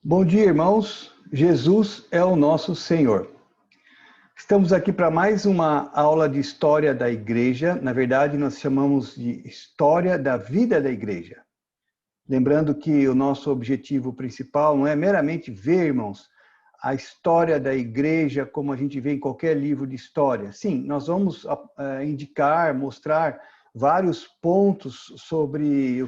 Bom dia, irmãos. Jesus é o nosso Senhor. Estamos aqui para mais uma aula de história da igreja. Na verdade, nós chamamos de história da vida da igreja. Lembrando que o nosso objetivo principal não é meramente ver, irmãos, a história da igreja como a gente vê em qualquer livro de história. Sim, nós vamos indicar, mostrar vários pontos sobre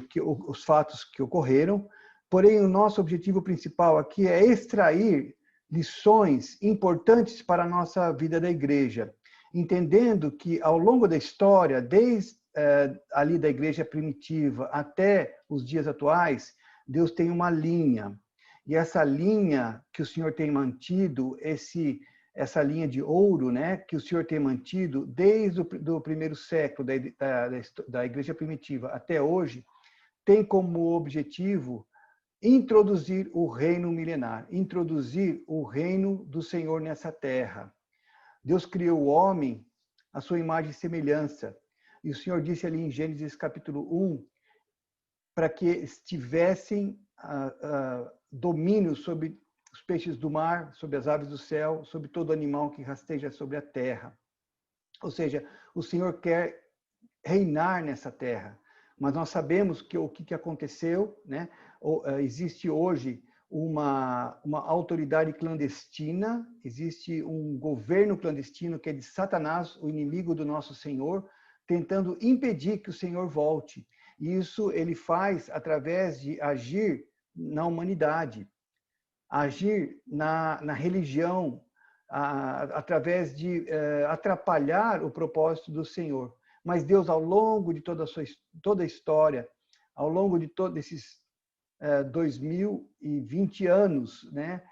os fatos que ocorreram. Porém, o nosso objetivo principal aqui é extrair lições importantes para a nossa vida da igreja, entendendo que ao longo da história, desde ali da igreja primitiva até os dias atuais, Deus tem uma linha. E essa linha que o Senhor tem mantido, essa linha de ouro, né, que o Senhor tem mantido desde o primeiro século da igreja primitiva até hoje, tem como objetivo introduzir o reino milenar, introduzir o reino do Senhor nessa terra. Deus criou o homem à sua imagem e semelhança. E o Senhor disse ali em Gênesis capítulo 1, para que tivessem domínio sobre os peixes do mar, sobre as aves do céu, sobre todo animal que rasteja sobre a terra. Ou seja, o Senhor quer reinar nessa terra. Mas nós sabemos que o que aconteceu, né? Existe hoje uma autoridade clandestina, existe um governo clandestino que é de Satanás, o inimigo do nosso Senhor, tentando impedir que o Senhor volte. E isso ele faz através de agir na humanidade, agir na religião, através de atrapalhar o propósito do Senhor. Mas Deus, ao longo de toda a história, ao longo de todos esses 2020 anos, né,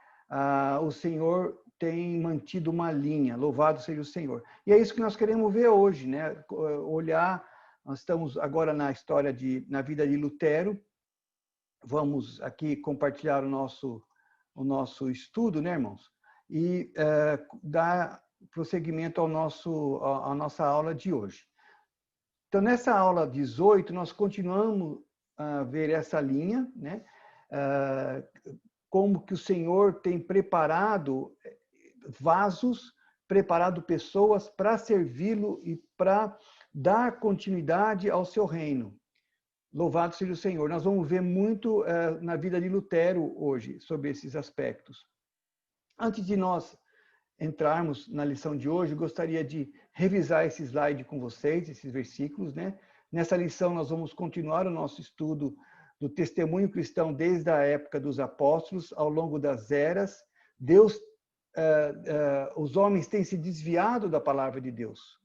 o Senhor tem mantido uma linha, louvado seja o Senhor. E é isso que nós queremos ver hoje, né? Olhar, nós estamos agora na vida de Lutero, vamos aqui compartilhar o nosso estudo, né, irmãos? E dar prosseguimento à nossa aula de hoje. Então, nessa aula 18, nós continuamos a ver essa linha, né? Como que o Senhor tem preparado vasos, preparado pessoas para servi-lo e para dar continuidade ao seu reino. Louvado seja o Senhor. Nós vamos ver muito na vida de Lutero hoje sobre esses aspectos. Antes de nós entrarmos na lição de hoje, gostaria de revisar esse slide com vocês, esses versículos, né? Nessa lição nós vamos continuar o nosso estudo do testemunho cristão desde a época dos apóstolos, ao longo das eras. Os homens têm se desviado da palavra de Deus.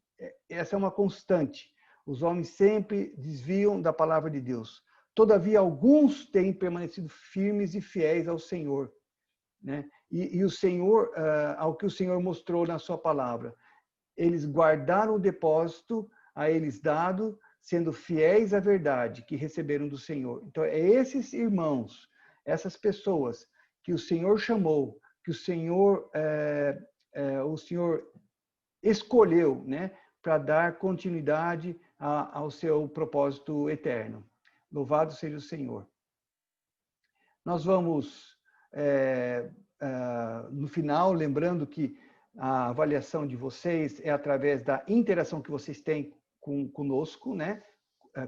Essa é uma constante. Os homens sempre desviam da palavra de Deus. Todavia, alguns têm permanecido firmes e fiéis ao Senhor, né? E o Senhor, ao que o Senhor mostrou na sua palavra. Eles guardaram o depósito a eles dado, sendo fiéis à verdade que receberam do Senhor. Então, é esses irmãos, essas pessoas que o Senhor chamou, que o Senhor escolheu, né, para dar continuidade ao seu propósito eterno. Louvado seja o Senhor. Nós vamos, no final, lembrando que a avaliação de vocês é através da interação que vocês têm conosco, né?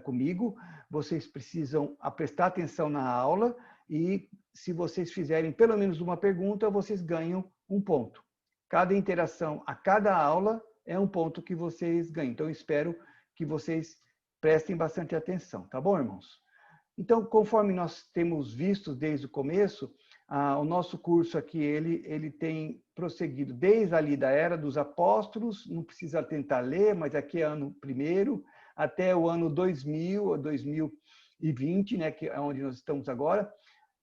Comigo. Vocês precisam prestar atenção na aula e, se vocês fizerem pelo menos uma pergunta, vocês ganham um ponto. Cada interação a cada aula é um ponto que vocês ganham. Então, espero que vocês prestem bastante atenção, tá bom, irmãos? Então, conforme nós temos visto desde o começo, o nosso curso aqui, ele tem prosseguido desde ali da era dos apóstolos, não precisa tentar ler, mas aqui é ano primeiro, até o ano 2000, 2020, né, que é onde nós estamos agora.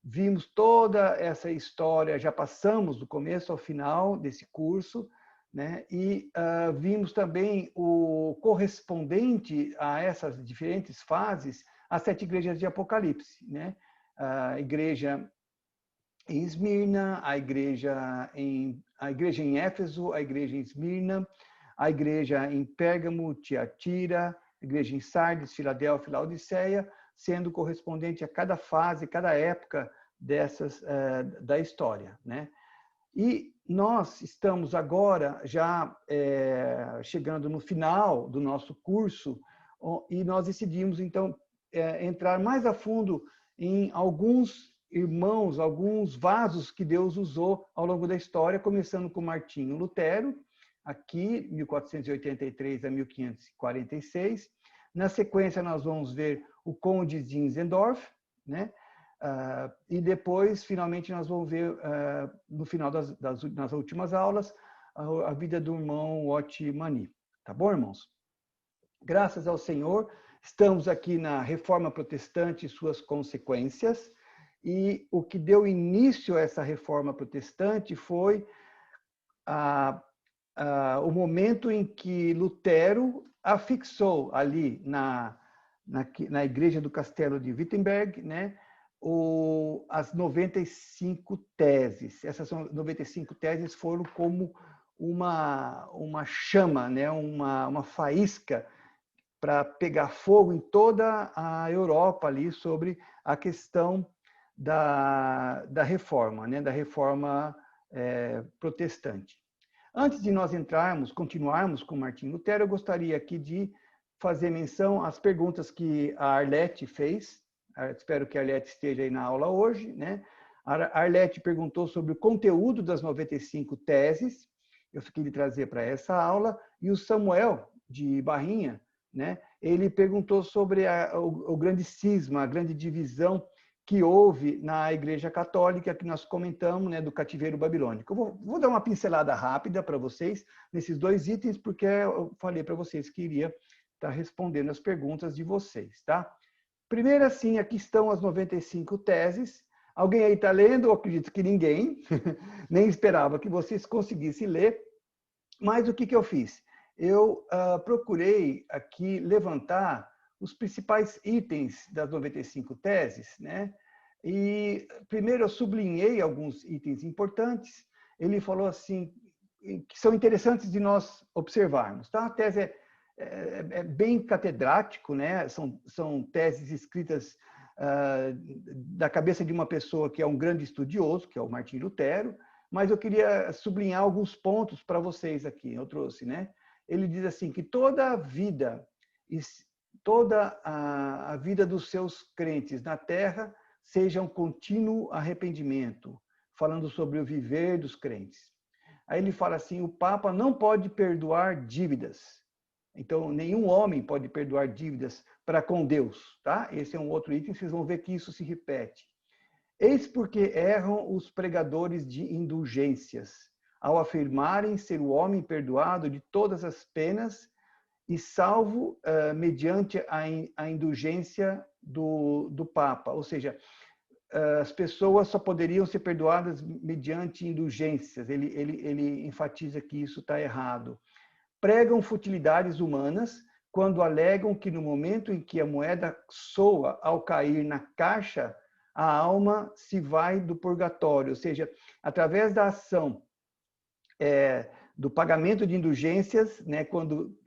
Vimos toda essa história, já passamos do começo ao final desse curso, né? E vimos também o correspondente a essas diferentes fases, as 7 igrejas de Apocalipse, né? A igreja em Esmirna, a igreja em Éfeso, a igreja em Esmirna, a igreja em Pérgamo, Tiatira, a igreja em Sardes, Filadélfia e Laodiceia, sendo correspondente a cada fase, cada época da história, né? E nós estamos agora já chegando no final do nosso curso e nós decidimos, então, entrar mais a fundo em alguns irmãos, alguns vasos que Deus usou ao longo da história, começando com Martinho Lutero, aqui, 1483 a 1546. Na sequência, nós vamos ver o Conde Zinzendorf, né? E depois, finalmente, nós vamos ver, no final nas últimas aulas, a vida do irmão Othmani. Tá bom, irmãos? Graças ao Senhor, estamos aqui na Reforma Protestante e suas consequências, e o que deu início a essa Reforma Protestante foi o momento em que Lutero afixou ali na igreja do Castelo de Wittenberg, né, as 95 teses. Essas 95 teses foram como uma chama, né, uma faísca para pegar fogo em toda a Europa ali sobre a questão da reforma, né, da reforma protestante. Antes de nós continuarmos com Martinho Lutero, eu gostaria aqui de fazer menção às perguntas que a Arlete fez. Espero que a Arlete esteja aí na aula hoje, né? A Arlete perguntou sobre o conteúdo das 95 teses, eu fiquei de trazer para essa aula, e o Samuel, de Barrinha, né? Ele perguntou sobre o grande cisma, a grande divisão que houve na Igreja Católica, que nós comentamos, né, do cativeiro babilônico. Eu vou dar uma pincelada rápida para vocês nesses dois itens, porque eu falei para vocês que iria estar respondendo as perguntas de vocês, tá? Primeiro, assim, aqui estão as 95 teses. Alguém aí está lendo? Eu acredito que ninguém. Nem esperava que vocês conseguissem ler. Mas o que eu fiz? Eu procurei aqui levantar os principais itens das 95 teses, né? E primeiro eu sublinhei alguns itens importantes. Ele falou assim, que são interessantes de nós observarmos, tá? A tese é bem catedrático, né? São teses escritas da cabeça de uma pessoa que é um grande estudioso, que é o Martinho Lutero, mas eu queria sublinhar alguns pontos para vocês aqui, eu trouxe, né? Ele diz assim, que toda a vida dos seus crentes na Terra seja um contínuo arrependimento, falando sobre o viver dos crentes. Aí ele fala assim, o Papa não pode perdoar dívidas. Então, nenhum homem pode perdoar dívidas para com Deus, tá? Esse é um outro item, vocês vão ver que isso se repete. Eis porque erram os pregadores de indulgências, ao afirmarem ser o homem perdoado de todas as penas e salvo mediante a indulgência do Papa. Ou seja, as pessoas só poderiam ser perdoadas mediante indulgências. Ele enfatiza que isso está errado. Pregam futilidades humanas quando alegam que no momento em que a moeda soa ao cair na caixa, a alma se vai do purgatório. Ou seja, através da ação do pagamento de indulgências, né, quando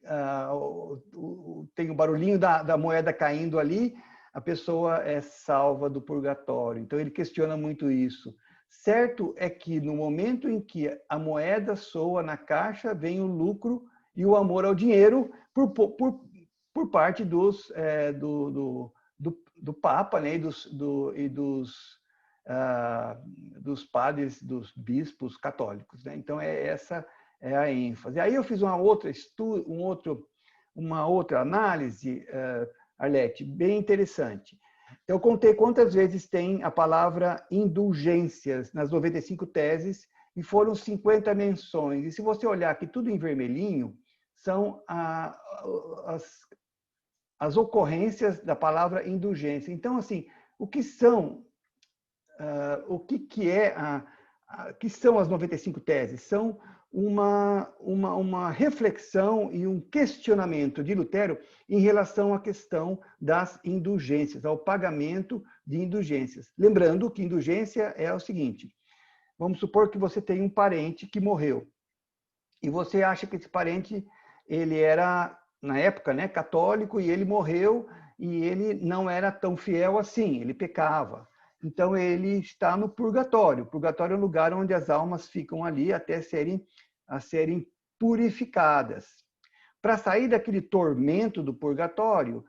tem o barulhinho da moeda caindo ali, a pessoa é salva do purgatório. Então, ele questiona muito isso. Certo é que no momento em que a moeda soa na caixa, vem o lucro e o amor ao dinheiro por parte do Papa, né, e dos padres, dos bispos católicos, né? Então, essa é a ênfase. Aí eu fiz uma outra análise, Arlete, bem interessante. Eu contei quantas vezes tem a palavra indulgências nas 95 teses e foram 50 menções. E se você olhar aqui tudo em vermelhinho, são as ocorrências da palavra indulgência. Então, assim, o que são as 95 teses? São uma reflexão e um questionamento de Lutero em relação à questão das indulgências, ao pagamento de indulgências. Lembrando que indulgência é o seguinte, vamos supor que você tem um parente que morreu, e você acha que esse parente, ele era, na época, né, católico, e ele morreu, e ele não era tão fiel assim, ele pecava. Então ele está no purgatório. O purgatório é um lugar onde as almas ficam ali até serem purificadas. Para sair daquele tormento do purgatório,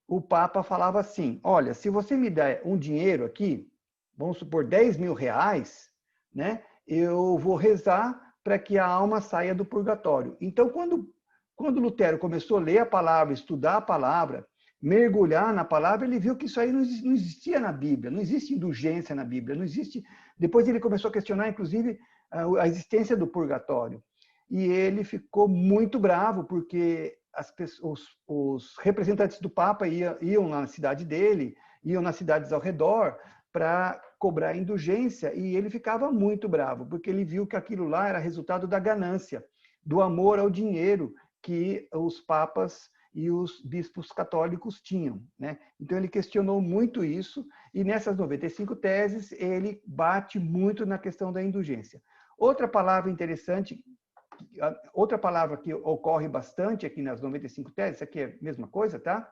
o Papa falava assim: olha, se você me der um dinheiro aqui, vamos supor 10 mil reais, né, eu vou rezar para que a alma saia do purgatório. Então, quando Lutero começou a ler a palavra, estudar a palavra, mergulhar na palavra, ele viu que isso aí não existia na Bíblia, não existe indulgência na Bíblia, não existe. Depois ele começou a questionar, inclusive, a existência do purgatório. E ele ficou muito bravo, porque os representantes do Papa iam na cidade dele, iam nas cidades ao redor para cobrar indulgência, e ele ficava muito bravo, porque ele viu que aquilo lá era resultado da ganância, do amor ao dinheiro que os papas e os bispos católicos tinham, né? Então ele questionou muito isso, e nessas 95 teses ele bate muito na questão da indulgência. Outra palavra interessante, outra palavra que ocorre bastante aqui nas 95 teses, aqui é a mesma coisa, tá?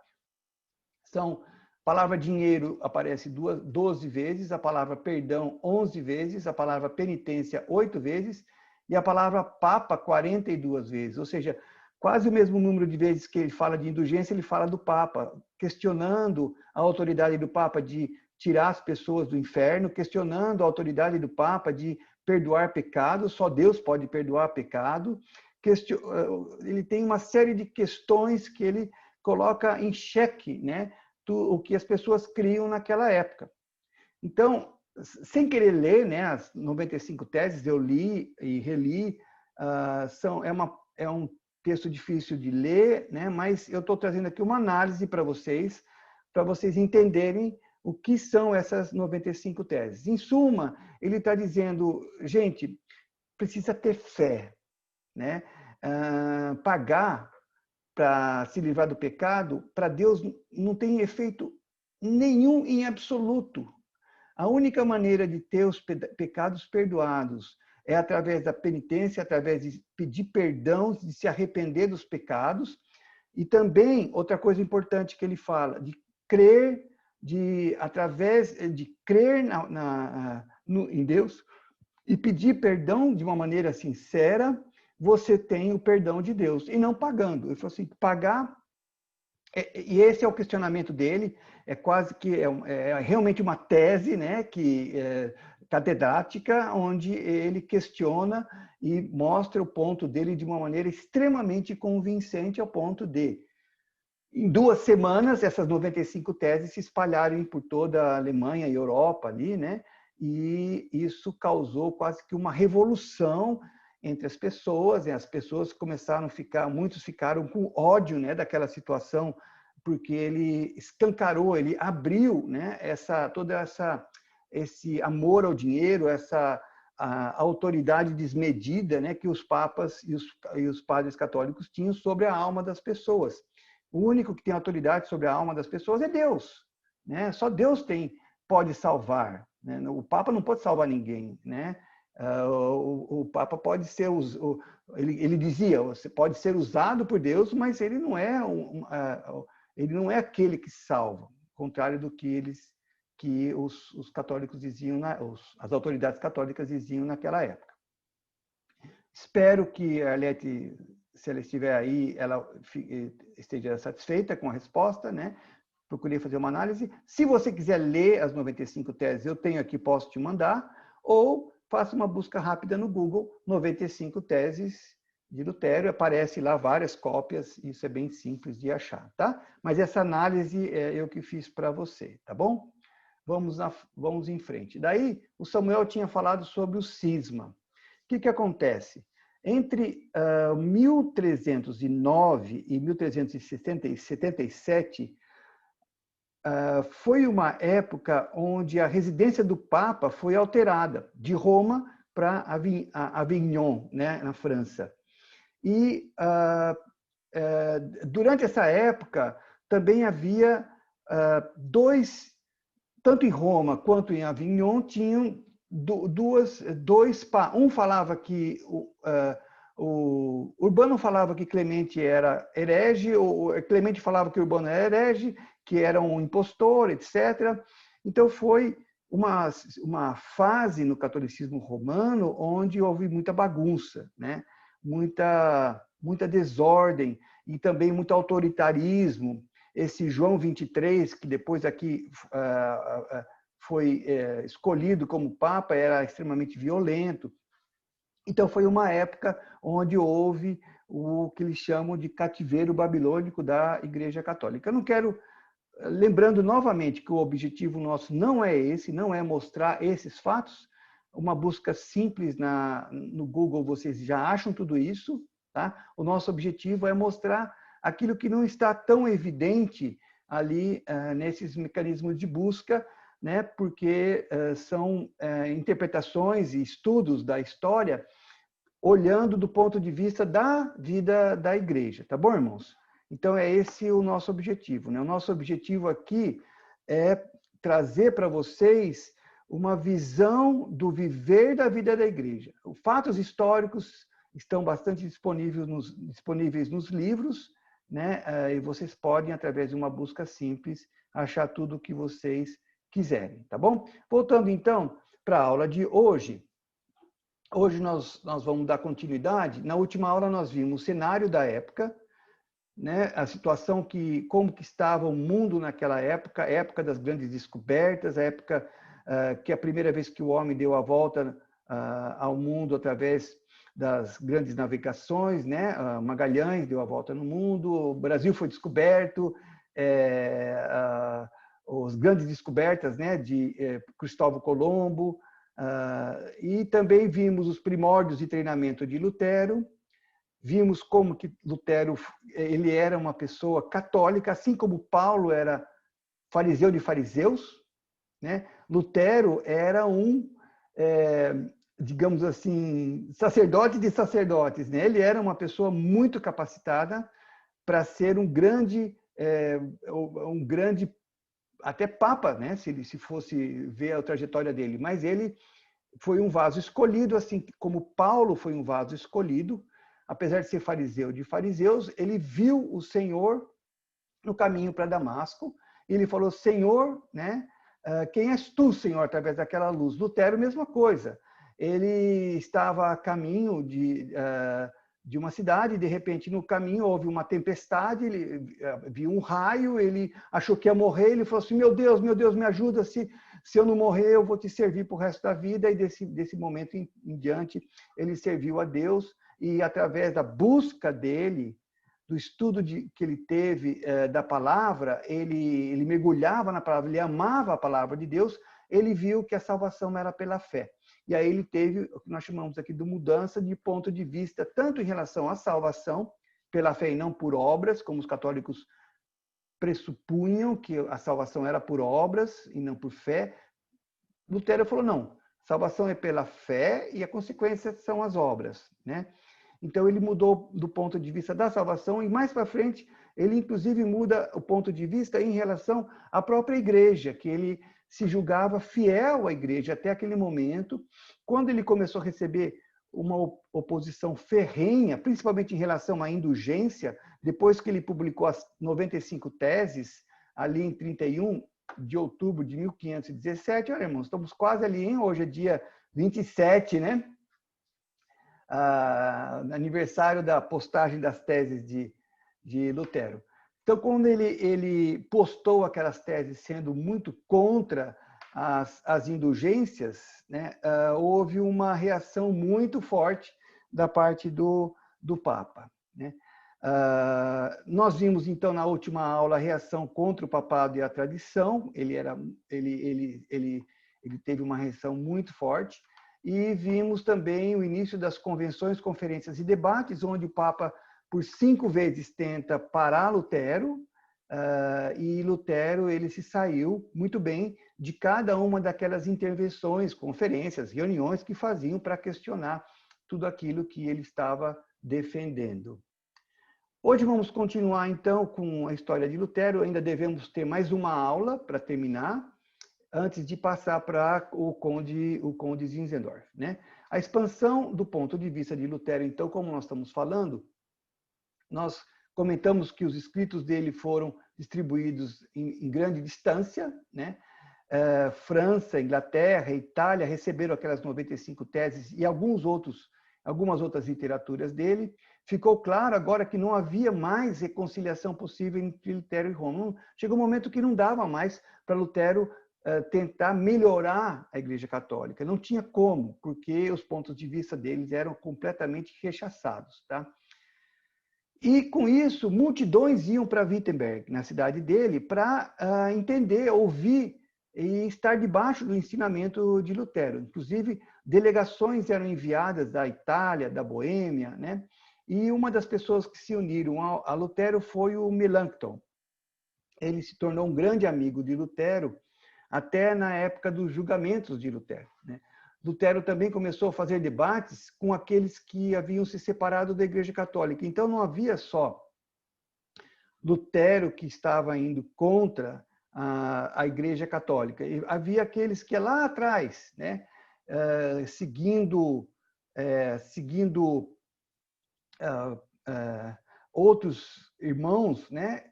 A palavra dinheiro aparece 12 vezes, a palavra perdão 11 vezes, a palavra penitência 8 vezes, e a palavra papa 42 vezes, ou seja, quase o mesmo número de vezes que ele fala de indulgência, ele fala do Papa, questionando a autoridade do Papa de tirar as pessoas do inferno, questionando a autoridade do Papa de perdoar pecado, só Deus pode perdoar pecado. Ele tem uma série de questões que ele coloca em xeque, né, o que as pessoas criam naquela época. Então, sem querer ler, né, as 95 teses, eu li e reli, é um texto difícil de ler, né, mas eu estou trazendo aqui uma análise para vocês entenderem o que são essas 95 teses. Em suma, ele está dizendo, gente, precisa ter fé, né? Pagar para se livrar do pecado, para Deus não tem efeito nenhum em absoluto. A única maneira de ter os pecados perdoados é através da penitência, através de pedir perdão, de se arrepender dos pecados. E também, outra coisa importante que ele fala, de crer, através de crer em Deus e pedir perdão de uma maneira sincera, você tem o perdão de Deus, e não pagando. Ele falou assim, pagar, e esse é o questionamento dele, é quase que é realmente uma tese, né, catedrática, onde ele questiona e mostra o ponto dele de uma maneira extremamente convincente, ao ponto de, em 2 semanas, essas 95 teses se espalharam por toda a Alemanha e Europa ali, né, e isso causou quase que uma revolução entre as pessoas, e as pessoas começaram a ficar, muitos ficaram com ódio, né, daquela situação, porque ele escancarou, ele abriu, né, esse amor ao dinheiro, essa autoridade desmedida, né, que os papas e os padres católicos tinham sobre a alma das pessoas. O único que tem autoridade sobre a alma das pessoas é Deus, né? Só Deus pode salvar, né? O Papa não pode salvar ninguém, né? O Papa pode ser, ele dizia, você pode ser usado por Deus, mas ele não é aquele que salva, ao contrário do que os católicos diziam, as autoridades católicas diziam naquela época. Espero que a Arlete, se ela estiver aí, ela esteja satisfeita com a resposta, né? Procurei fazer uma análise. Se você quiser ler as 95 teses, eu tenho aqui, posso te mandar, ou faça uma busca rápida no Google, 95 teses de Lutero, aparece lá várias cópias, isso é bem simples de achar, tá? Mas essa análise é eu que fiz para você, tá bom? Vamos em frente. Daí, o Samuel tinha falado sobre o cisma. O que acontece? Entre 1309 e 1377, foi uma época onde a residência do Papa foi alterada, de Roma para Avignon, né, na França. E durante essa época também havia tanto em Roma quanto em Avignon, tinham um falava que o Urbano falava que Clemente era herege, o Clemente falava que Urbano era herege, que era um impostor, etc. Então foi uma fase no catolicismo romano onde houve muita bagunça, né? Muita desordem e também muito autoritarismo. Esse João 23, que depois aqui foi escolhido como Papa, era extremamente violento. Então, foi uma época onde houve o que eles chamam de cativeiro babilônico da Igreja Católica. Eu não quero, lembrando novamente que o objetivo nosso não é esse, não é mostrar esses fatos. Uma busca simples no Google, vocês já acham tudo isso, tá? O nosso objetivo é mostrar aquilo que não está tão evidente ali nesses mecanismos de busca, né? Porque são interpretações e estudos da história olhando do ponto de vista da vida da igreja, tá bom, irmãos? Então, é esse o nosso objetivo, né? O nosso objetivo aqui é trazer para vocês uma visão do viver da vida da igreja. Os fatos históricos estão bastante disponíveis nos livros, né? E vocês podem, através de uma busca simples, achar tudo o que vocês quiserem, tá bom? Voltando, então, para a aula de hoje. Hoje nós vamos dar continuidade. Na última aula nós vimos o cenário da época, né? A situação como que estava o mundo naquela época, a época das grandes descobertas, a época que a primeira vez que o homem deu a volta ao mundo através das grandes navegações, né? Magalhães deu a volta no mundo, o Brasil foi descoberto, as grandes descobertas, né? De Cristóvão Colombo, e também vimos os primórdios de treinamento de Lutero, vimos como que Lutero ele era uma pessoa católica, assim como Paulo era fariseu de fariseus, né? Lutero era digamos assim, sacerdote de sacerdotes, né? Ele era uma pessoa muito capacitada para ser um grande até papa, né? Se fosse ver a trajetória dele, mas ele foi um vaso escolhido, assim como Paulo foi um vaso escolhido, apesar de ser fariseu de fariseus, ele viu o Senhor no caminho para Damasco, e ele falou, Senhor, né? Quem és tu, Senhor, através daquela luz? Lutero, mesma coisa. Ele estava a caminho de uma cidade, de repente, no caminho, houve uma tempestade, ele viu um raio, ele achou que ia morrer, ele falou assim, meu Deus, me ajuda, se eu não morrer, eu vou te servir para o resto da vida, e desse momento em diante, ele serviu a Deus, e através da busca dele, do estudo que ele teve da palavra, ele mergulhava na palavra, ele amava a palavra de Deus, ele viu que a salvação era pela fé. E aí ele teve o que nós chamamos aqui de mudança de ponto de vista, tanto em relação à salvação, pela fé e não por obras, como os católicos pressupunham que a salvação era por obras e não por fé. Lutero falou, não, salvação é pela fé e a consequência são as obras, né? Então ele mudou do ponto de vista da salvação e mais para frente ele inclusive muda o ponto de vista em relação à própria igreja, que ele se julgava fiel à igreja até aquele momento. Quando ele começou a receber uma oposição ferrenha, principalmente em relação à indulgência, depois que ele publicou as 95 teses, ali em 31 de outubro de 1517, olha, irmãos, estamos quase ali, hein? Hoje é dia 27, né? Aniversário da postagem das teses de Lutero. Então, quando ele postou aquelas teses sendo muito contra as indulgências, né, houve uma reação muito forte da parte do Papa, né? Nós vimos, então, na última aula, a reação contra o papado e a tradição. Ele teve uma reação muito forte. E vimos também o início das convenções, conferências e debates, onde o Papa, por 5 vezes, tenta parar Lutero, e Lutero ele se saiu muito bem de cada uma daquelas intervenções, conferências, reuniões que faziam para questionar tudo aquilo que ele estava defendendo. Hoje vamos continuar, então, com a história de Lutero. Ainda devemos ter mais uma aula para terminar, antes de passar para o Conde Zinzendorf, né? A expansão do ponto de vista de Lutero, então, como nós estamos falando, nós comentamos que os escritos dele foram distribuídos em grande distância, né? França, Inglaterra, Itália receberam aquelas 95 teses e algumas outras literaturas dele. Ficou claro agora que não havia mais reconciliação possível entre Lutero e Roma. Chegou um momento que não dava mais para Lutero tentar melhorar a Igreja Católica. Não tinha como, porque os pontos de vista deles eram completamente rechaçados, tá? E, com isso, multidões iam para Wittenberg, na cidade dele, para entender, ouvir e estar debaixo do ensinamento de Lutero. Inclusive, delegações eram enviadas da Itália, da Boêmia, né? E uma das pessoas que se uniram a Lutero foi o Melanchthon. Ele se tornou um grande amigo de Lutero, até na época dos julgamentos de Lutero, né? Lutero também começou a fazer debates com aqueles que haviam se separado da Igreja Católica. Então, não havia só Lutero que estava indo contra a Igreja Católica. Havia aqueles que lá atrás, né, seguindo outros irmãos, né,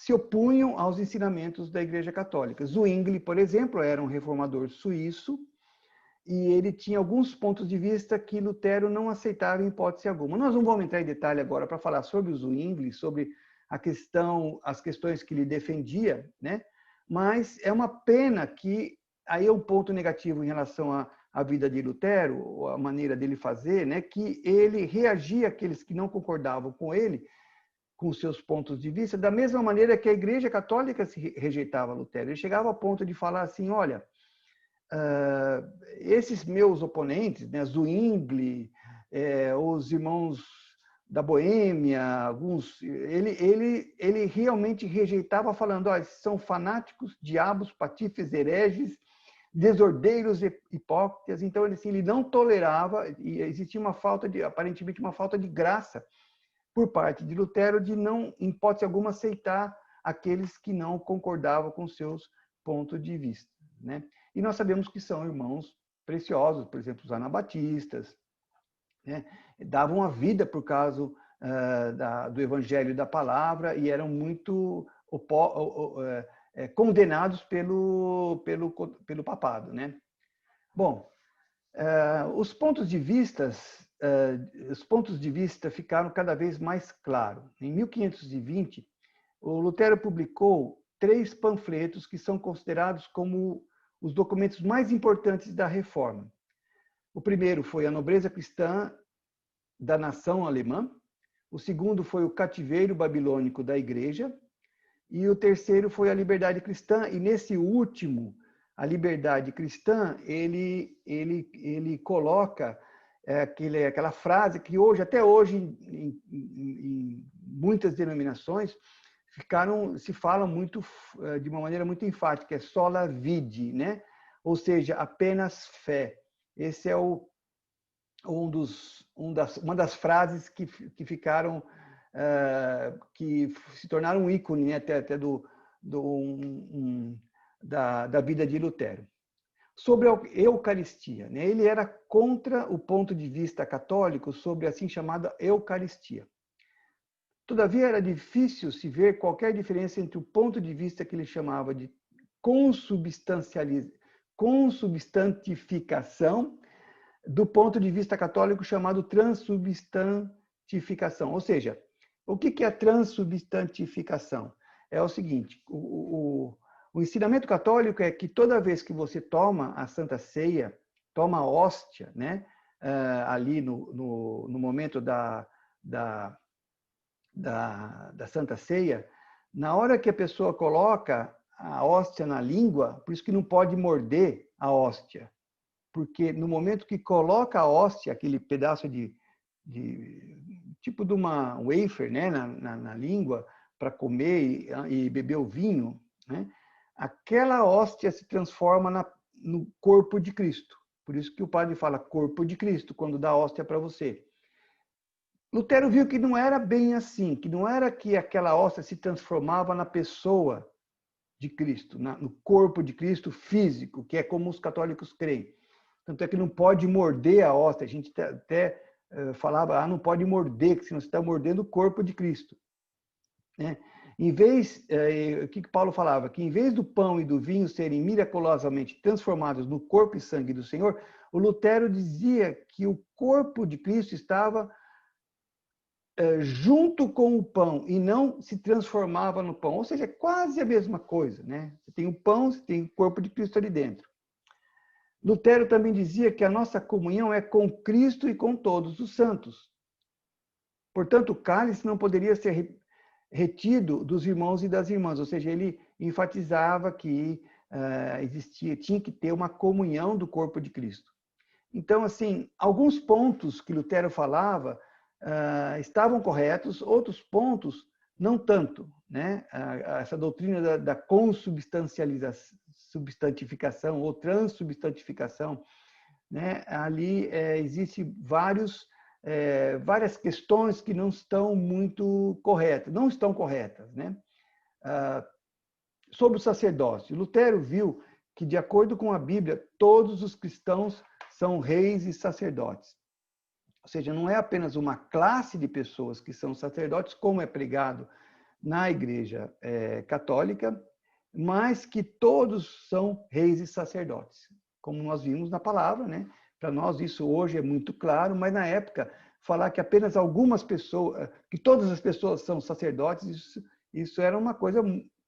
se opunham aos ensinamentos da Igreja Católica. Zwingli, por exemplo, era um reformador suíço e ele tinha alguns pontos de vista que Lutero não aceitava em hipótese alguma. Nós não vamos entrar em detalhe agora para falar sobre o Zwingli, sobre as questões que ele defendia, né? Mas é uma pena que, aí é um ponto negativo em relação à vida de Lutero, a maneira dele fazer, né? Que ele reagia àqueles que não concordavam com ele, com seus pontos de vista, da mesma maneira que a Igreja Católica se rejeitava Lutero. Ele chegava ao ponto de falar assim, olha, esses meus oponentes, né, Zwingli, os irmãos da Boêmia, ele realmente rejeitava falando, são fanáticos, diabos, patifes, hereges, desordeiros e hipócritas. Então, ele não tolerava, e existia aparentemente uma falta de graça por parte de Lutero de não, em hipótese alguma, aceitar aqueles que não concordavam com seus pontos de vista, né? E nós sabemos que são irmãos preciosos, por exemplo, os anabatistas, né? Davam a vida por causa do Evangelho e da Palavra e eram muito condenados pelo papado, né? Bom, os pontos de vista ficaram cada vez mais claros. Em 1520, o Lutero publicou 3 panfletos que são considerados como os documentos mais importantes da Reforma. O primeiro foi a Nobreza Cristã da Nação Alemã, o segundo foi o Cativeiro Babilônico da Igreja, e o terceiro foi a Liberdade Cristã, e nesse último, a Liberdade Cristã, ele coloca aquela frase que até hoje, em muitas denominações, se fala muito, de uma maneira muito enfática, é sola vide, né? Ou seja, apenas fé. Esse é uma das frases que ficaram, que se tornaram um ícone, né? até da vida de Lutero. Sobre a Eucaristia, né? Ele era contra o ponto de vista católico sobre a assim chamada Eucaristia. Todavia, era difícil se ver qualquer diferença entre o ponto de vista que ele chamava de consubstantificação do ponto de vista católico chamado transubstantificação. Ou seja, o que é a transubstantificação? É o seguinte, o ensinamento católico é que toda vez que você toma a Santa Ceia, toma a hóstia, né, ali no momento da Santa Ceia, na hora que a pessoa coloca a hóstia na língua, por isso que não pode morder a hóstia, porque no momento que coloca a hóstia, aquele pedaço tipo de uma wafer, né, na língua, para comer e beber o vinho, né, aquela hóstia se transforma no corpo de Cristo. Por isso que o padre fala corpo de Cristo, quando dá a hóstia para você. Lutero viu que não era bem assim, que não era que aquela hóstia se transformava na pessoa de Cristo, no corpo de Cristo físico, que é como os católicos creem. Tanto é que não pode morder a hóstia. A gente até falava, não pode morder, que senão você está mordendo o corpo de Cristo, né? Em vez, o que Paulo falava? Que em vez do pão e do vinho serem miraculosamente transformados no corpo e sangue do Senhor, o Lutero dizia que o corpo de Cristo estava junto com o pão e não se transformava no pão. Ou seja, é quase a mesma coisa, né? Você tem o pão, você tem o corpo de Cristo ali dentro. Lutero também dizia que a nossa comunhão é com Cristo e com todos os santos. Portanto, o cálice não poderia ser retido dos irmãos e das irmãs, ou seja, ele enfatizava que tinha que ter uma comunhão do corpo de Cristo. Então, assim, alguns pontos que Lutero falava estavam corretos, outros pontos não tanto, né? Essa doutrina da consubstantificação ou transubstantificação, né? Ali existe várias questões que não estão muito corretas, né? Sobre o sacerdócio, Lutero viu que, de acordo com a Bíblia, todos os cristãos são reis e sacerdotes. Ou seja, não é apenas uma classe de pessoas que são sacerdotes, como é pregado na Igreja Católica, mas que todos são reis e sacerdotes, como nós vimos na palavra, né? Para nós isso hoje é muito claro, mas na época falar que apenas algumas pessoas, que todas as pessoas são sacerdotes, isso era uma coisa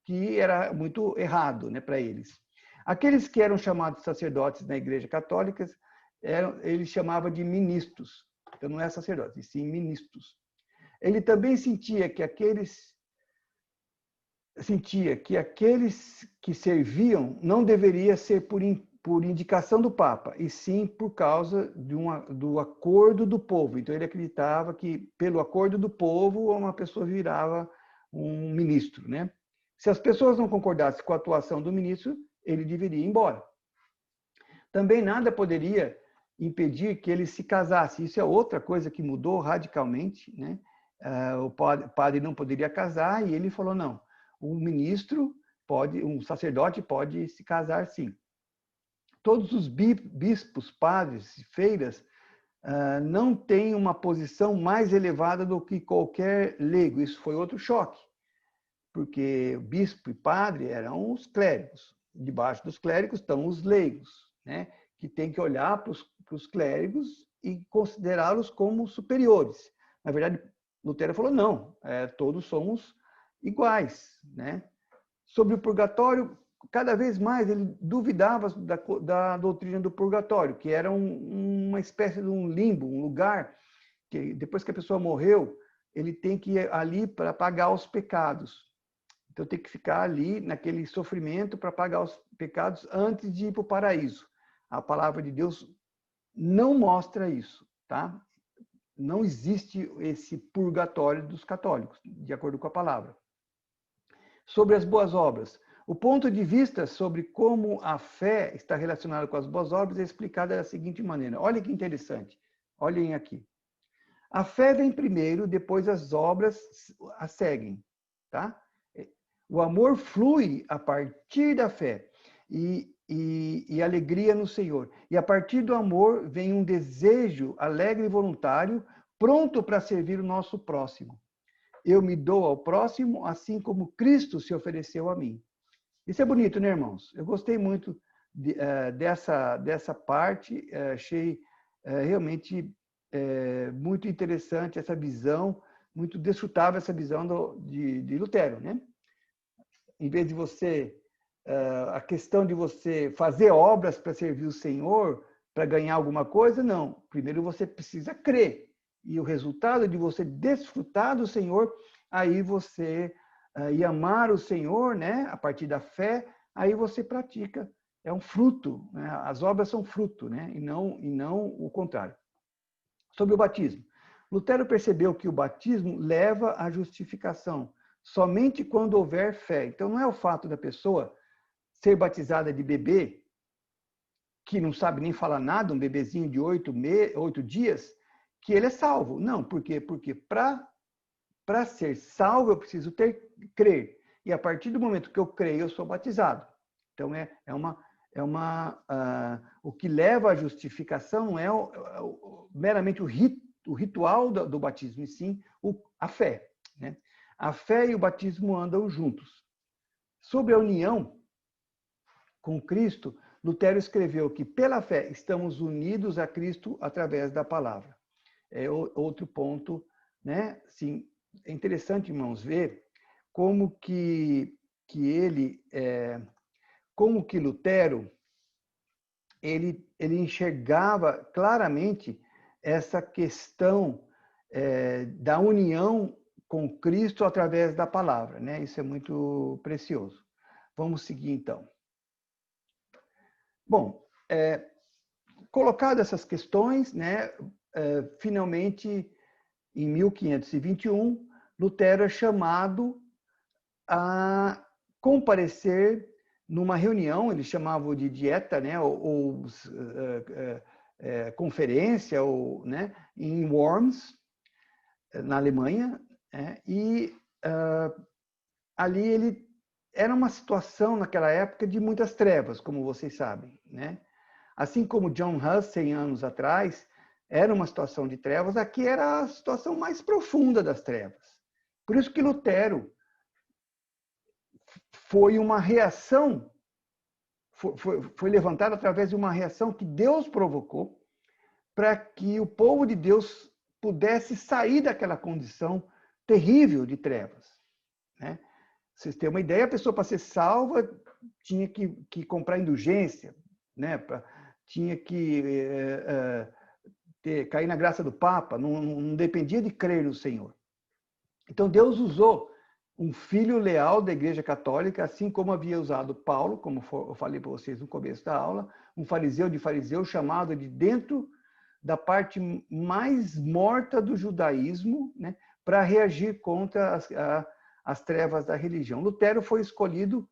que era muito errado, né, para eles. Aqueles que eram chamados sacerdotes na Igreja Católica, ele chamava de ministros. Então não é sacerdote, e sim ministros. Ele também sentia que aqueles que serviam não deveria ser por indicação do Papa, e sim por causa do acordo do povo. Então ele acreditava que pelo acordo do povo uma pessoa virava um ministro, né? Se as pessoas não concordassem com a atuação do ministro, ele deveria ir embora. Também nada poderia impedir que ele se casasse. Isso é outra coisa que mudou radicalmente, né? O padre não poderia casar e ele falou, não, um sacerdote pode se casar sim. Todos os bispos, padres e freiras não têm uma posição mais elevada do que qualquer leigo. Isso foi outro choque, porque o bispo e padre eram os clérigos. Debaixo dos clérigos estão os leigos, né? Que tem que olhar para os clérigos e considerá-los como superiores. Na verdade, Lutero falou, não, todos somos iguais, né? Sobre o purgatório, cada vez mais ele duvidava da doutrina do purgatório, que era uma espécie de um limbo, um lugar que depois que a pessoa morreu, ele tem que ir ali para pagar os pecados. Então tem que ficar ali naquele sofrimento para pagar os pecados antes de ir para o paraíso. A palavra de Deus não mostra isso, tá? Não existe esse purgatório dos católicos, de acordo com a palavra. Sobre as boas obras. O ponto de vista sobre como a fé está relacionada com as boas obras é explicado da seguinte maneira. Olha que interessante. Olhem aqui. A fé vem primeiro, depois as obras a seguem, tá? O amor flui a partir da fé e alegria no Senhor. E a partir do amor vem um desejo alegre e voluntário, pronto para servir o nosso próximo. Eu me dou ao próximo, assim como Cristo se ofereceu a mim. Isso é bonito, né, irmãos? Eu gostei muito dessa parte, achei realmente muito interessante essa visão, muito desfrutável essa visão de Lutero, né? Em vez de a questão de você fazer obras para servir o Senhor, para ganhar alguma coisa, não. Primeiro você precisa crer. E o resultado de você desfrutar do Senhor, aí você e amar o Senhor, né, a partir da fé, aí você pratica. É um fruto, né? As obras são fruto, né, e não o contrário. Sobre o batismo. Lutero percebeu que o batismo leva à justificação somente quando houver fé. Então não é o fato da pessoa ser batizada de bebê, que não sabe nem falar nada, um bebezinho de 8 dias, que ele é salvo. Não, por quê? Porque para ser salvo eu preciso crer. E a partir do momento que eu creio, eu sou batizado. Então o que leva à justificação não é meramente o ritual do batismo, e sim a fé, né? A fé e o batismo andam juntos. Sobre a união com Cristo, Lutero escreveu que pela fé estamos unidos a Cristo através da palavra. É outro ponto, né? Sim, é interessante, irmãos, ver como que Lutero ele enxergava claramente essa questão da união com Cristo através da palavra, né? Isso é muito precioso. Vamos seguir então. Bom, colocadas essas questões, né? Finalmente, em 1521, Lutero é chamado a comparecer numa reunião, eles chamavam de dieta, né, ou conferência, ou, né, em Worms, na Alemanha, e ali ele era uma situação naquela época de muitas trevas, como vocês sabem, né? Assim como John Huss, 100 anos atrás, era uma situação de trevas, aqui era a situação mais profunda das trevas. Por isso que Lutero foi uma reação, foi levantado através de uma reação que Deus provocou para que o povo de Deus pudesse sair daquela condição terrível de trevas, né? Vocês têm uma ideia, a pessoa para ser salva tinha que comprar indulgência, né? Tinha que cair na graça do Papa, não dependia de crer no Senhor. Então Deus usou um filho leal da Igreja Católica, assim como havia usado Paulo, como eu falei para vocês no começo da aula, um fariseu de fariseu chamado de dentro da parte mais morta do judaísmo, né, para reagir contra as trevas da religião. Lutero foi escolhido,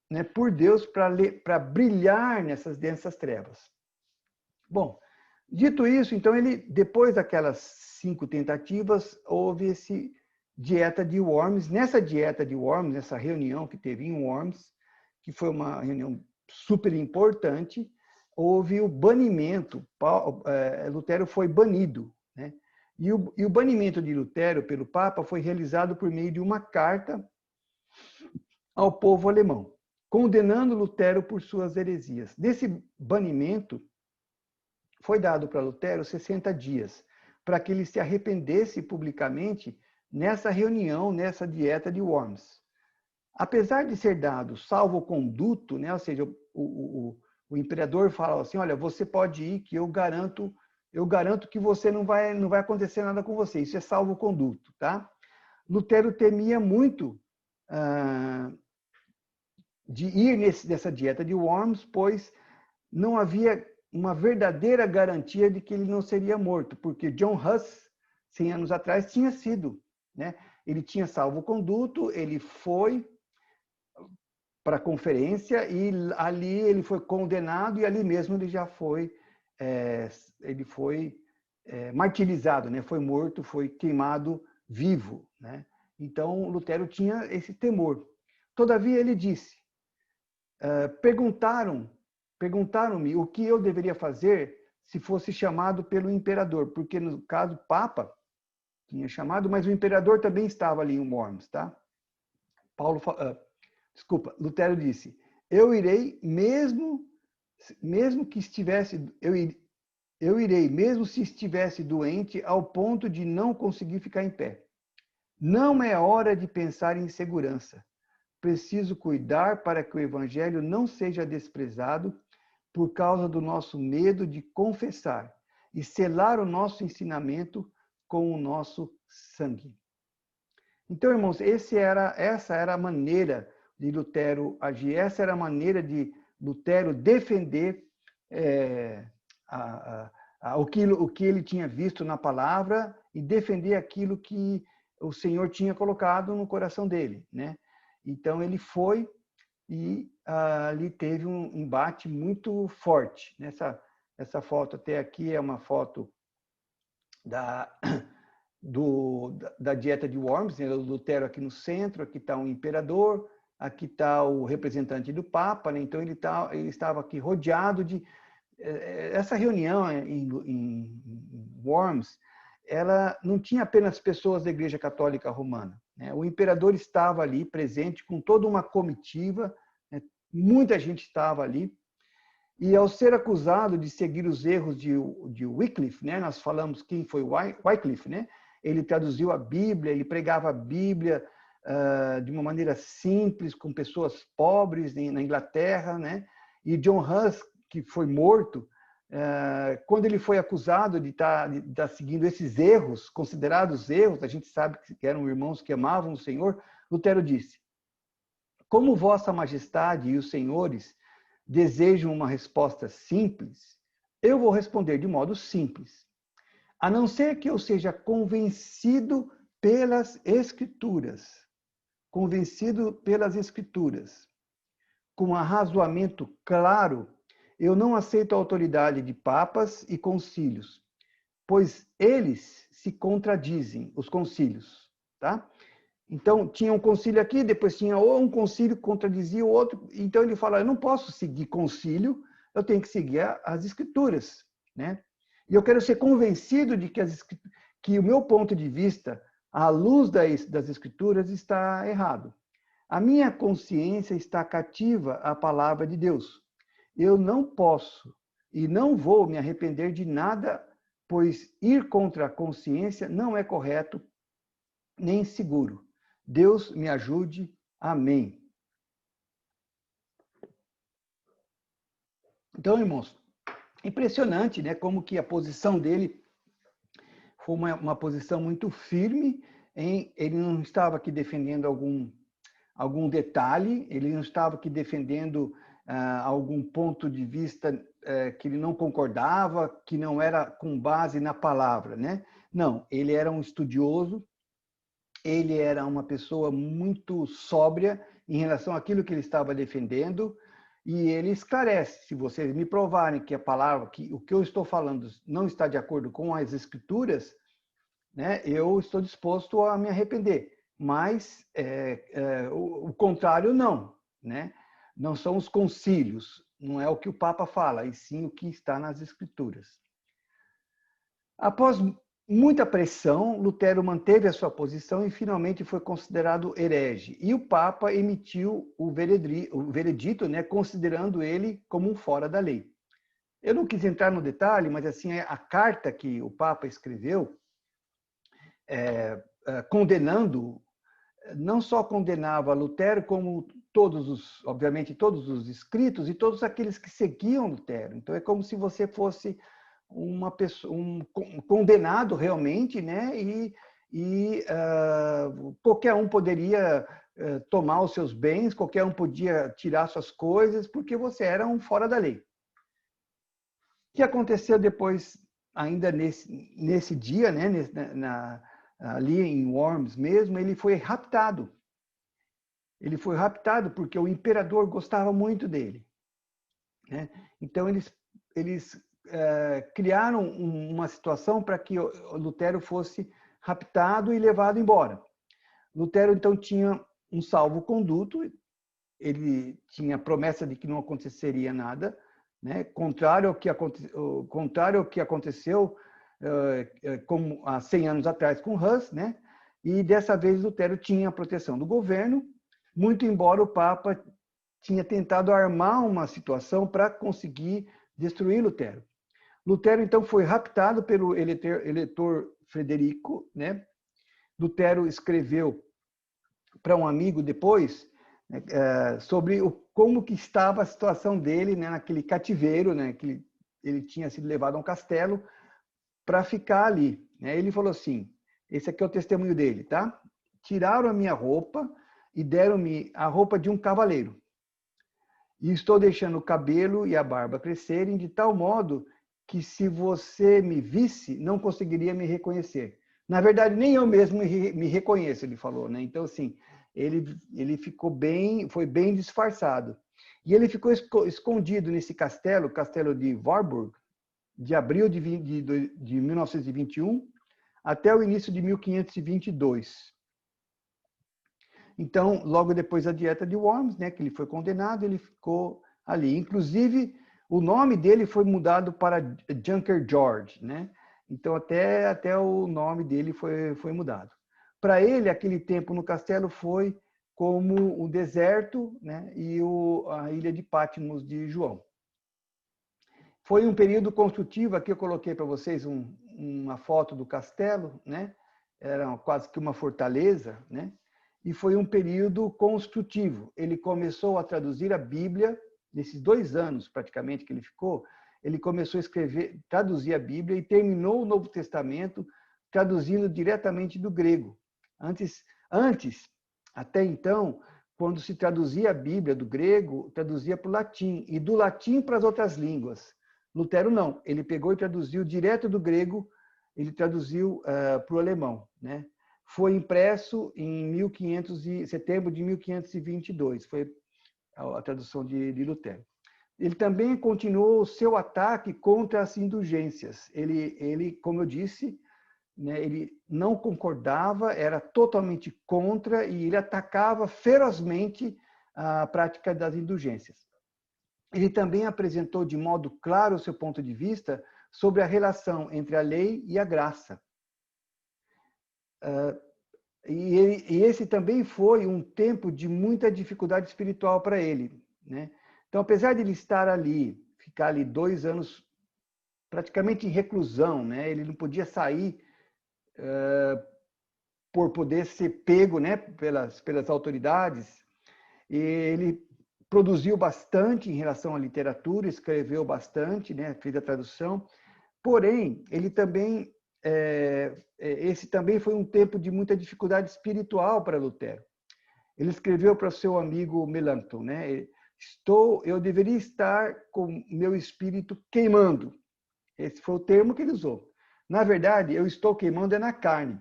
né, por Deus para brilhar nessas densas trevas. Bom, dito isso, então, depois daquelas 5 tentativas, houve esse dieta de Worms. Nessa dieta de Worms, nessa reunião que teve em Worms, que foi uma reunião super importante, houve o banimento. Lutero foi banido, né? E o banimento de Lutero pelo Papa foi realizado por meio de uma carta ao povo alemão, condenando Lutero por suas heresias. Desse banimento, foi dado para Lutero 60 dias, para que ele se arrependesse publicamente nessa reunião, nessa dieta de Worms. Apesar de ser dado salvo-conduto, né, ou seja, o imperador fala assim, olha, você pode ir, que eu garanto que você não vai acontecer nada com você, isso é salvo-conduto, tá? Lutero temia muito de ir nessa dieta de Worms, pois não havia uma verdadeira garantia de que ele não seria morto, porque John Huss, 100 anos atrás, tinha sido, né? Ele tinha salvo-conduto, ele foi para a conferência e ali ele foi condenado e ali mesmo ele já foi, martirizado, né? Foi morto, foi queimado vivo, né? Então Lutero tinha esse temor. Todavia ele disse: perguntaram-me o que eu deveria fazer se fosse chamado pelo imperador, porque no caso o Papa tinha chamado, mas o imperador também estava ali em Worms, tá? Lutero disse: eu irei mesmo que estivesse, eu irei mesmo se estivesse doente ao ponto de não conseguir ficar em pé. Não é hora de pensar em segurança. Preciso cuidar para que o evangelho não seja desprezado por causa do nosso medo de confessar e selar o nosso ensinamento com o nosso sangue. Então, irmãos, essa era a maneira de Lutero agir, essa era a maneira de Lutero defender o que ele tinha visto na palavra e defender aquilo que o Senhor tinha colocado no coração dele, né? Então, ele foi e ali teve um embate muito forte. Essa foto até aqui é uma foto da dieta de Worms, né? O Lutero aqui no centro, aqui está um imperador, aqui está o representante do Papa, né? Então ele estava aqui rodeado de... Essa reunião em Worms, ela não tinha apenas pessoas da Igreja Católica Romana, né? O imperador estava ali presente com toda uma comitiva, né? Muita gente estava ali. E ao ser acusado de seguir os erros de Wycliffe, né? Nós falamos quem foi Wycliffe, né? Ele traduziu a Bíblia, ele pregava a Bíblia de uma maneira simples, com pessoas pobres na Inglaterra, né? E John Hus, que foi morto, quando ele foi acusado de estar seguindo esses erros, considerados erros, a gente sabe que eram irmãos que amavam o Senhor, Lutero disse: como Vossa Majestade e os senhores desejam uma resposta simples, eu vou responder de modo simples. A não ser que eu seja convencido pelas Escrituras, com um arrazoamento claro, eu não aceito a autoridade de papas e concílios, pois eles se contradizem, os concílios, tá? Então, tinha um concílio aqui, depois tinha um concílio que contradizia o outro. Então, ele fala, eu não posso seguir concílio, eu tenho que seguir as Escrituras, né? E eu quero ser convencido de que o meu ponto de vista, à luz das Escrituras, está errado. A minha consciência está cativa à palavra de Deus. Eu não posso e não vou me arrepender de nada, pois ir contra a consciência não é correto nem seguro. Deus me ajude. Amém. Então, irmãos, impressionante, né? Como que a posição dele foi uma posição muito firme. Ele não estava aqui defendendo algum detalhe, ele não estava aqui defendendo algum ponto de vista que ele não concordava, que não era com base na palavra, né? Não, ele era um estudioso, ele era uma pessoa muito sóbria em relação àquilo que ele estava defendendo, e ele esclarece: se vocês me provarem que a palavra, que o que eu estou falando não está de acordo com as Escrituras, né, eu estou disposto a me arrepender. Mas o contrário não, né? Não são os concílios, não é o que o Papa fala, e sim o que está nas Escrituras. Após muita pressão, Lutero manteve a sua posição e finalmente foi considerado herege. E o Papa emitiu o veredito, né, considerando ele como um fora da lei. Eu não quis entrar no detalhe, mas assim a carta que o Papa escreveu, condenando, não só condenava Lutero, como obviamente todos os escritos e todos aqueles que seguiam Lutero. Então é como se você fosse uma pessoa, um condenado realmente, né? E qualquer um poderia tomar os seus bens, qualquer um podia tirar suas coisas, porque você era um fora da lei. O que aconteceu depois, ainda nesse dia, né? Ali em Worms mesmo, ele foi raptado. Ele foi raptado porque o imperador gostava muito dele, né? Então eles criaram uma situação para que o Lutero fosse raptado e levado embora. Lutero, então, tinha um salvo-conduto, ele tinha a promessa de que não aconteceria nada, né? Contrário ao que aconteceu como há 100 anos atrás com Hus, né? E dessa vez Lutero tinha a proteção do governo, muito embora o Papa tinha tentado armar uma situação para conseguir destruir Lutero. Lutero, então, foi raptado pelo eleitor Frederico, né? Lutero escreveu para um amigo depois, né, sobre como que estava a situação dele, né, naquele cativeiro, né, que ele tinha sido levado a um castelo para ficar ali, né? Ele falou assim, esse aqui é o testemunho dele, tá? Tiraram a minha roupa e deram-me a roupa de um cavaleiro. E estou deixando o cabelo e a barba crescerem de tal modo que, se você me visse, não conseguiria me reconhecer. Na verdade, nem eu mesmo me reconheço, ele falou, né? Então, assim, ele foi bem disfarçado. E ele ficou escondido nesse castelo, o castelo de Warburg, de abril de 1921 até o início de 1522. Então, logo depois da Dieta de Worms, né, que ele foi condenado, ele ficou ali. Inclusive, o nome dele foi mudado para Junker George, né? Então, até o nome dele foi mudado. Para ele, aquele tempo no castelo foi como o deserto, né, e a ilha de Patmos de João. Foi um período construtivo, aqui eu coloquei para vocês uma foto do castelo, né? Era quase que uma fortaleza, né? E foi um período construtivo. Ele começou a traduzir a Bíblia, nesses 2 anos praticamente que ele ficou, ele começou a escrever, traduzir a Bíblia e terminou o Novo Testamento traduzindo diretamente do grego. Antes, até então, quando se traduzia a Bíblia do grego, traduzia para o latim, e do latim para as outras línguas. Lutero não, ele pegou e traduziu direto do grego, ele traduziu para o alemão, né? Foi impresso em setembro de 1522, foi a tradução de Lutero. Ele também continuou o seu ataque contra as indulgências. Ele, como eu disse, né, ele não concordava, era totalmente contra e ele atacava ferozmente a prática das indulgências. Ele também apresentou de modo claro o seu ponto de vista sobre a relação entre a lei e a graça. E esse também foi um tempo de muita dificuldade espiritual para ele, né? Então, apesar de ele estar ali, ficar ali 2 anos praticamente em reclusão, né? Ele não podia sair por poder ser pego, né, pelas autoridades. E ele produziu bastante em relação à literatura, escreveu bastante, né, fez a tradução. Porém, ele também esse também foi um tempo de muita dificuldade espiritual para Lutero. Ele escreveu para o seu amigo Melanchthon, né? Eu deveria estar com meu espírito queimando. Esse foi o termo que ele usou. Na verdade, eu estou queimando na carne,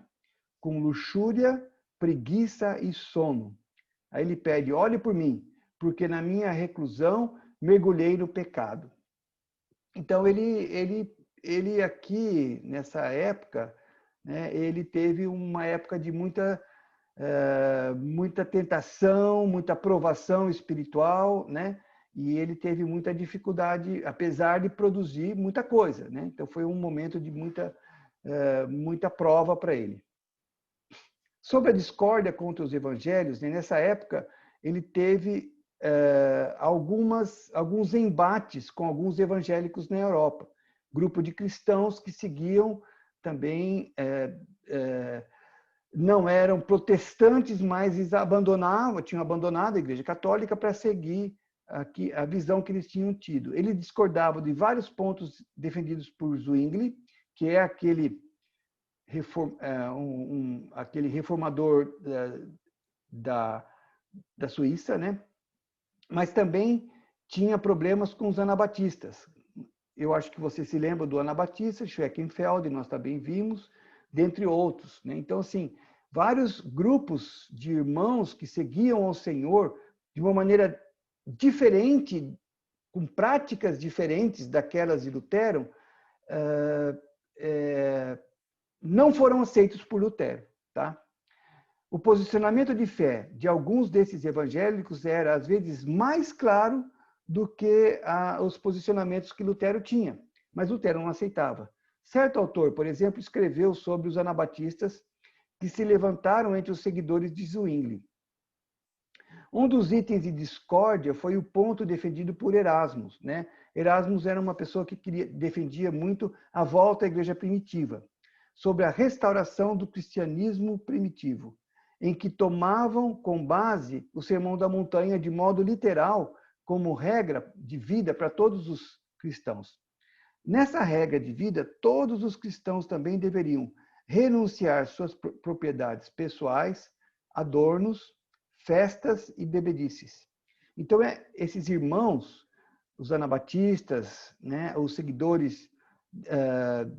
com luxúria, preguiça e sono. Aí ele pede, olhe por mim, porque na minha reclusão mergulhei no pecado. Então, ele aqui, nessa época, né, ele teve uma época de muita tentação, muita provação espiritual, né? E ele teve muita dificuldade, apesar de produzir muita coisa, né? Então, foi um momento de muita prova para ele. Sobre a discórdia contra os evangelhos, né, nessa época, ele teve alguns embates com alguns evangélicos na Europa. Grupo de cristãos que seguiam também, não eram protestantes, mas tinham abandonado a Igreja Católica para seguir a visão que eles tinham tido. Ele discordava de vários pontos defendidos por Zwingli, que é aquele reformador da Suíça, né? Mas também tinha problemas com os anabatistas. Eu acho que você se lembra do Anabatista, Schweckenfeld, nós também vimos, dentre outros, né? Então, assim, vários grupos de irmãos que seguiam ao Senhor de uma maneira diferente, com práticas diferentes daquelas de Lutero, não foram aceitos por Lutero, tá? O posicionamento de fé de alguns desses evangélicos era, às vezes, mais claro do que os posicionamentos que Lutero tinha, mas Lutero não aceitava. Certo autor, por exemplo, escreveu sobre os anabatistas que se levantaram entre os seguidores de Zwingli. Um dos itens de discórdia foi o ponto defendido por Erasmus, né? Erasmus era uma pessoa que defendia muito a volta à igreja primitiva, sobre a restauração do cristianismo primitivo, em que tomavam com base o Sermão da Montanha de modo literal, como regra de vida para todos os cristãos. Nessa regra de vida, todos os cristãos também deveriam renunciar suas propriedades pessoais, adornos, festas e bebedices. Então, esses irmãos, os anabatistas, né, os seguidores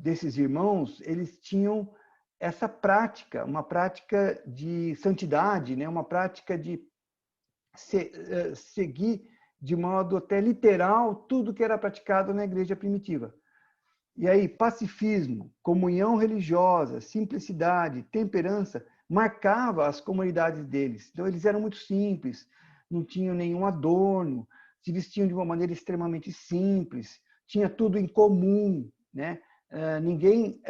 desses irmãos, eles tinham essa prática, uma prática de santidade, né, uma prática de seguir de modo até literal tudo que era praticado na igreja primitiva. E aí, pacifismo, comunhão religiosa, simplicidade, temperança, marcava as comunidades deles. Então, eles eram muito simples, não tinham nenhum adorno, se vestiam de uma maneira extremamente simples, tinha tudo em comum, né? Ninguém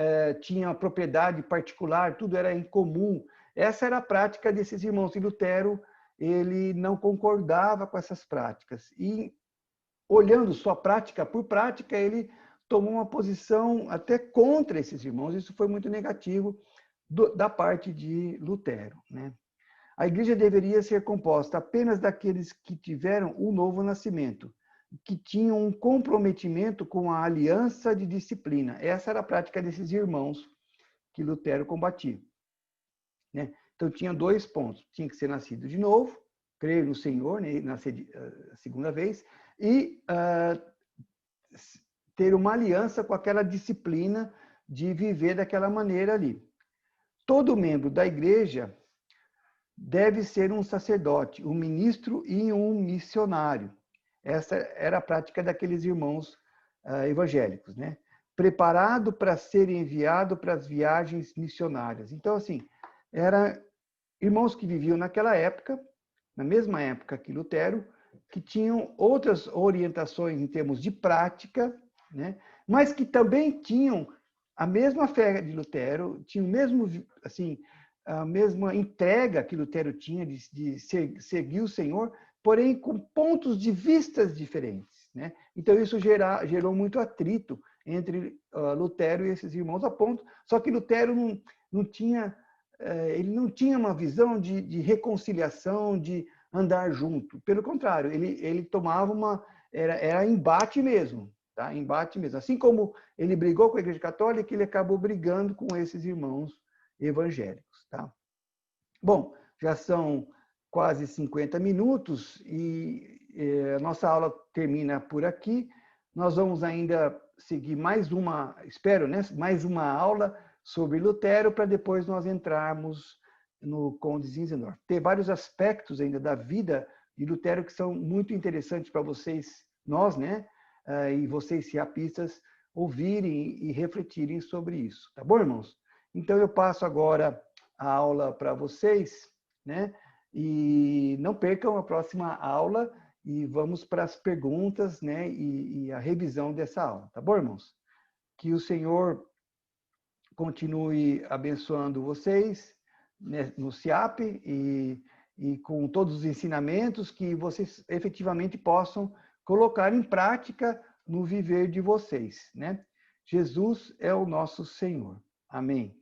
tinha propriedade particular, tudo era em comum. Essa era a prática desses irmãos, e Lutero, ele não concordava com essas práticas. E, olhando só prática por prática, ele tomou uma posição até contra esses irmãos. Isso foi muito negativo da parte de Lutero, né? A igreja deveria ser composta apenas daqueles que tiveram o novo nascimento, que tinham um comprometimento com a aliança de disciplina. Essa era a prática desses irmãos que Lutero combatia, né? Então, tinha 2 pontos. Tinha que ser nascido de novo, crer no Senhor, né, nascer a segunda vez, e ter uma aliança com aquela disciplina de viver daquela maneira ali. Todo membro da igreja deve ser um sacerdote, um ministro e um missionário. Essa era a prática daqueles irmãos evangélicos, né? Preparado para ser enviado para as viagens missionárias. Então, assim, eram irmãos que viviam naquela época, na mesma época que Lutero, que tinham outras orientações em termos de prática, né? Mas que também tinham a mesma fé de Lutero, tinham o mesmo, assim, a mesma entrega que Lutero tinha de seguir o Senhor, porém com pontos de vistas diferentes, né? Então isso gerou muito atrito entre Lutero e esses irmãos, a ponto, só que Lutero não tinha, ele não tinha uma visão de reconciliação, de andar junto. Pelo contrário, ele tomava era embate mesmo, tá? Embate mesmo. Assim como ele brigou com a Igreja Católica, ele acabou brigando com esses irmãos evangélicos, tá? Bom, já são quase 50 minutos e a nossa aula termina por aqui. Nós vamos ainda seguir mais uma, espero, né, mais uma aula sobre Lutero para depois nós entrarmos no Conde Zinzendorf. Tem vários aspectos ainda da vida de Lutero que são muito interessantes para vocês, nós, né, e vocês ciapistas, ouvirem e refletirem sobre isso. Tá bom, irmãos? Então eu passo agora a aula para vocês, né? E não percam a próxima aula e vamos para as perguntas, né? E a revisão dessa aula, tá bom, irmãos? Que o Senhor continue abençoando vocês, né, no CIAP e com todos os ensinamentos que vocês efetivamente possam colocar em prática no viver de vocês, né? Jesus é o nosso Senhor. Amém.